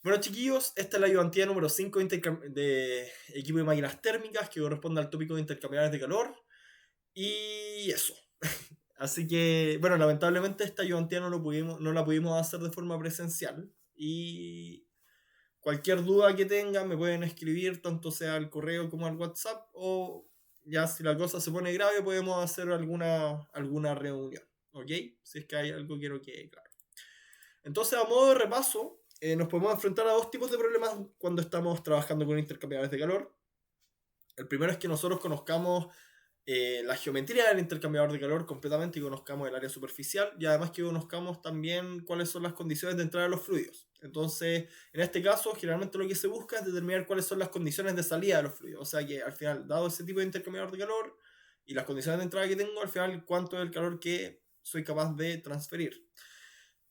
Bueno, chiquillos, esta es la ayudantía número 5 de equipo de máquinas térmicas que corresponde al tópico de intercambiadores de calor. Y eso. Así que, bueno, lamentablemente esta ayudantía no la pudimos hacer de forma presencial. Y cualquier duda que tengan me pueden escribir, tanto sea al correo como al WhatsApp. O ya si la cosa se pone grave podemos hacer alguna reunión. ¿Ok? Si es que hay algo que quiero que claro. Entonces, a modo de repaso, nos podemos enfrentar a dos tipos de problemas cuando estamos trabajando con intercambiadores de calor. El primero es que nosotros conozcamos la geometría del intercambiador de calor completamente y conozcamos el área superficial y además que conozcamos también cuáles son las condiciones de entrada de los fluidos. Entonces, en este caso, generalmente lo que se busca es determinar cuáles son las condiciones de salida de los fluidos. O sea que al final, dado ese tipo de intercambiador de calor y las condiciones de entrada que tengo, al final, cuánto es el calor que soy capaz de transferir.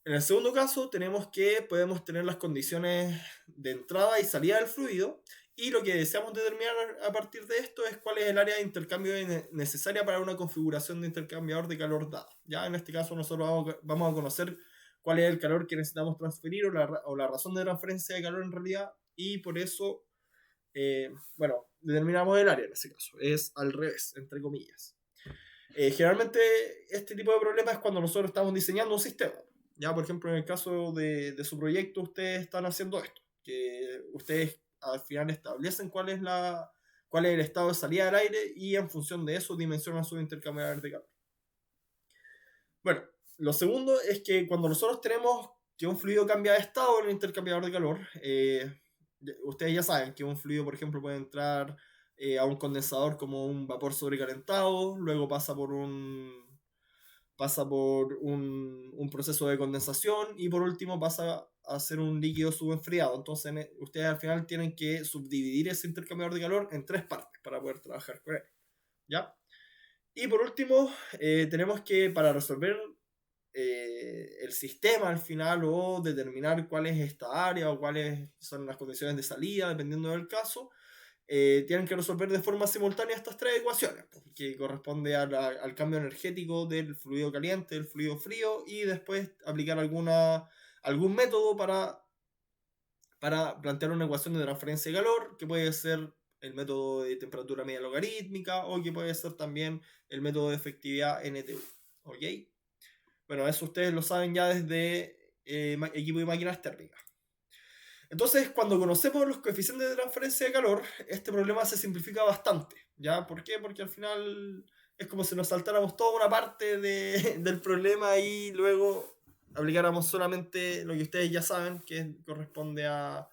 En el segundo caso, tenemos que podemos tener las condiciones de entrada y salida del fluido y lo que deseamos determinar a partir de esto es cuál es el área de intercambio necesaria para una configuración de intercambiador de calor dada. Ya en este caso nosotros vamos a conocer cuál es el calor que necesitamos transferir o la razón de transferencia de calor en realidad y por eso, bueno, determinamos el área en ese caso. Es al revés, entre comillas. Generalmente este tipo de problemas es cuando nosotros estamos diseñando un sistema. Ya, por ejemplo, en el caso de su proyecto, ustedes están haciendo esto, que ustedes al final establecen cuál es el estado de salida del aire y en función de eso dimensionan sus intercambiadores de calor. Bueno, lo segundo es que cuando nosotros tenemos que un fluido cambia de estado en el intercambiador de calor, ustedes ya saben que un fluido, por ejemplo, puede entrar a un condensador como un vapor sobrecalentado, luego pasa por un proceso de condensación y por último pasa a ser un líquido subenfriado. Entonces ustedes al final tienen que subdividir ese intercambiador de calor en tres partes para poder trabajar con él. ¿Ya? Y por último, tenemos que para resolver el sistema al final o determinar cuál es esta área o cuáles son las condiciones de salida, dependiendo del caso, tienen que resolver de forma simultánea estas tres ecuaciones, que corresponde al cambio energético del fluido caliente, del fluido frío, y después aplicar algún método para plantear una ecuación de transferencia de calor, que puede ser el método de temperatura media logarítmica o que puede ser también el método de efectividad NTU. ¿Ok? Bueno, eso ustedes lo saben ya desde equipo de máquinas térmicas. Entonces, cuando conocemos los coeficientes de transferencia de calor, este problema se simplifica bastante. ¿Ya? ¿Por qué? Porque al final es como si nos saltáramos toda una parte del problema y luego aplicáramos solamente lo que ustedes ya saben, que corresponde a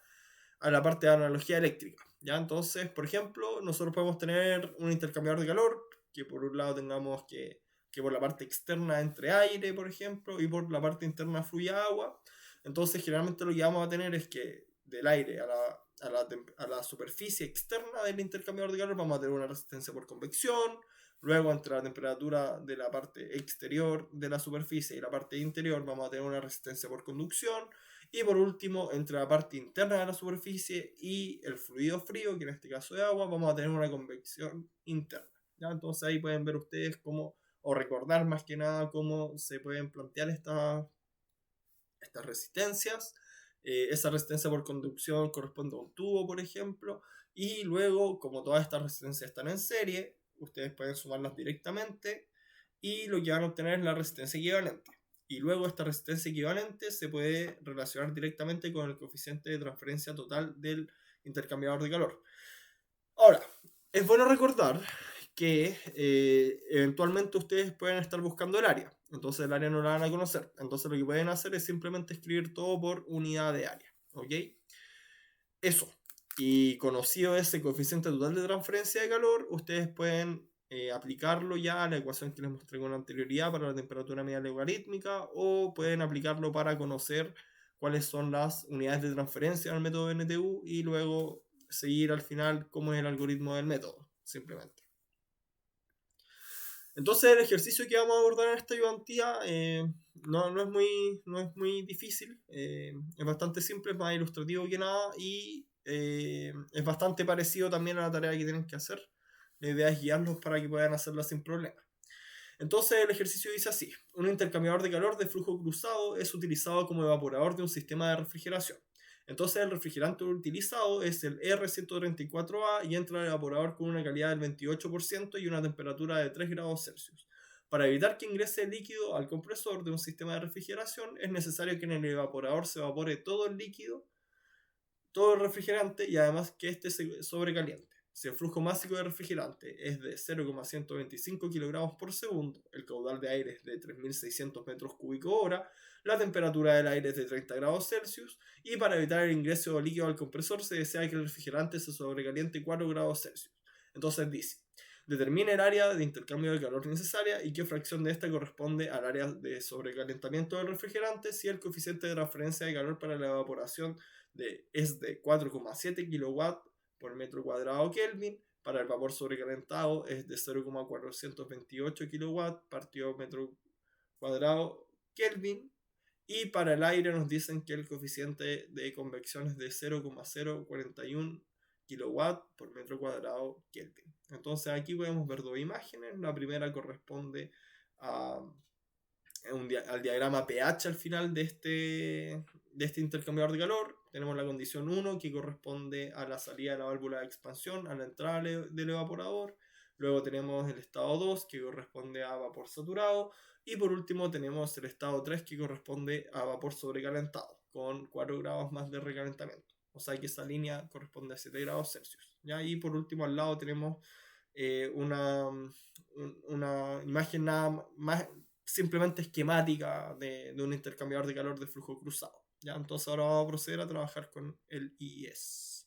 la parte de analogía eléctrica. ¿Ya? Entonces, por ejemplo, nosotros podemos tener un intercambiador de calor, que por un lado tengamos que por la parte externa entre aire, por ejemplo, y por la parte interna fluya agua. Entonces, generalmente lo que vamos a tener es que del aire a la superficie externa del intercambiador de calor vamos a tener una resistencia por convección. Luego, entre la temperatura de la parte exterior de la superficie y la parte interior, vamos a tener una resistencia por conducción. Y por último, entre la parte interna de la superficie y el fluido frío, que en este caso es agua, vamos a tener una convección interna. ¿Ya? Entonces ahí pueden ver ustedes cómo, o recordar más que nada cómo se pueden plantear estas resistencias. Esa resistencia por conducción corresponde a un tubo, por ejemplo, y luego, como todas estas resistencias están en serie, ustedes pueden sumarlas directamente y lo que van a obtener es la resistencia equivalente. Y luego esta resistencia equivalente se puede relacionar directamente con el coeficiente de transferencia total del intercambiador de calor. Ahora, es bueno recordar que eventualmente ustedes pueden estar buscando el área. Entonces el área no la van a conocer. Entonces lo que pueden hacer es simplemente escribir todo por unidad de área. ¿Ok? Eso. Y conocido ese coeficiente total de transferencia de calor, ustedes pueden aplicarlo ya a la ecuación que les mostré con anterioridad para la temperatura media logarítmica o pueden aplicarlo para conocer cuáles son las unidades de transferencia del método NTU y luego seguir al final cómo es el algoritmo del método, simplemente. Entonces el ejercicio que vamos a abordar en esta ayudantía no es muy difícil, es bastante simple, es más ilustrativo que nada y es bastante parecido también a la tarea que tienen que hacer. La idea es guiarlos para que puedan hacerla sin problema. Entonces el ejercicio dice así: un intercambiador de calor de flujo cruzado es utilizado como evaporador de un sistema de refrigeración. Entonces el refrigerante utilizado es el R134A y entra al evaporador con una calidad del 28% y una temperatura de 3 grados Celsius. Para evitar que ingrese líquido al compresor de un sistema de refrigeración, es necesario que en el evaporador se evapore todo el líquido, todo el refrigerante, y además que este se sobrecaliente. Si el flujo máximo de refrigerante es de 0,125 kg por segundo, el caudal de aire es de 3.600 metros cúbicos hora, la temperatura del aire es de 30 grados Celsius, y para evitar el ingreso de líquido al compresor se desea que el refrigerante se sobrecaliente 4 grados Celsius. Entonces dice, determine el área de intercambio de calor necesaria y qué fracción de esta corresponde al área de sobrecalentamiento del refrigerante si el coeficiente de transferencia de calor para la evaporación es de 4,7 kW por metro cuadrado Kelvin. Para el vapor sobrecalentado es de 0,428 kW partido metro cuadrado Kelvin. Y para el aire nos dicen que el coeficiente de convección es de 0,041 kW por metro cuadrado Kelvin. Entonces aquí podemos ver dos imágenes. La primera corresponde al diagrama pH al final de este intercambiador de calor. Tenemos la condición 1 que corresponde a la salida de la válvula de expansión, a la entrada del evaporador. Luego tenemos el estado 2 que corresponde a vapor saturado. Y por último tenemos el estado 3 que corresponde a vapor sobrecalentado, con 4 grados más de recalentamiento. O sea que esa línea corresponde a 7 grados Celsius. ¿Ya? Y por último al lado tenemos una imagen nada más simplemente esquemática de un intercambiador de calor de flujo cruzado. ¿Ya? Entonces ahora vamos a proceder a trabajar con el IES.